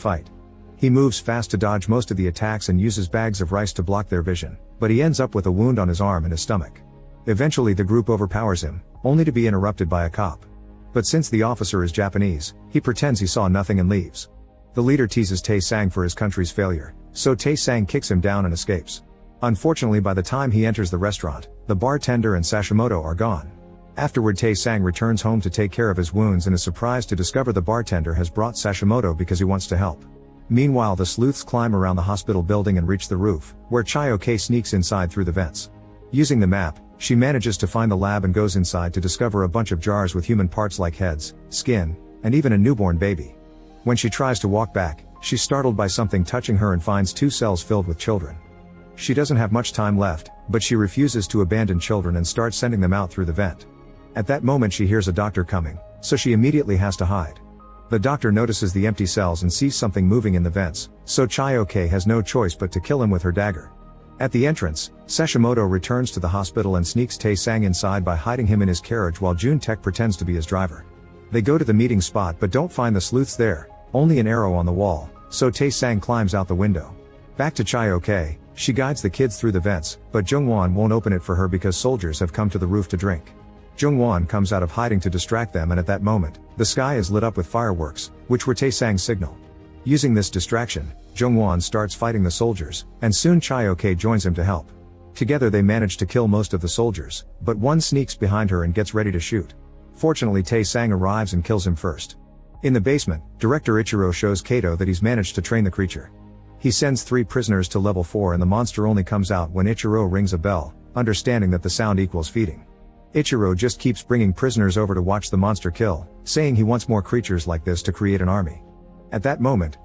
fight. He moves fast to dodge most of the attacks and uses bags of rice to block their vision, but he ends up with a wound on his arm and his stomach. Eventually the group overpowers him, only to be interrupted by a cop. But since the officer is Japanese, he pretends he saw nothing and leaves. The leader teases Tae-sang for his country's failure, so Tae-sang kicks him down and escapes. Unfortunately, by the time he enters the restaurant, the bartender and Sashimoto are gone. Afterward, Tae-sang returns home to take care of his wounds and is surprised to discover the bartender has brought Sashimoto because he wants to help. Meanwhile, the sleuths climb around the hospital building and reach the roof, where Chayo-kei sneaks inside through the vents. Using the map, she manages to find the lab and goes inside to discover a bunch of jars with human parts like heads, skin, and even a newborn baby. When she tries to walk back, she's startled by something touching her and finds 2 cells filled with children. She doesn't have much time left, but she refuses to abandon children and starts sending them out through the vent. At that moment she hears a doctor coming, so she immediately has to hide. The doctor notices the empty cells and sees something moving in the vents, so Chayo-kei has no choice but to kill him with her dagger. At the entrance, Sashimoto returns to the hospital and sneaks Tae-sang inside by hiding him in his carriage while Jun-taek pretends to be his driver. They go to the meeting spot but don't find the sleuths there, only an arrow on the wall, so Tae-sang climbs out the window. Back to Chayo-kei, she guides the kids through the vents, but Jung-won won't open it for her because soldiers have come to the roof to drink. Jung-won comes out of hiding to distract them, and at that moment, the sky is lit up with fireworks, which were Tae-sang's signal. Using this distraction, Jung-won starts fighting the soldiers, and soon Chayo-kei joins him to help. Together they manage to kill most of the soldiers, but one sneaks behind her and gets ready to shoot. Fortunately, Tae-sang arrives and kills him first. In the basement, Director Ichiro shows Kato that he's managed to train the creature. He sends 3 prisoners to level 4 and the monster only comes out when Ichiro rings a bell, understanding that the sound equals feeding. Ichiro just keeps bringing prisoners over to watch the monster kill, saying he wants more creatures like this to create an army. At that moment,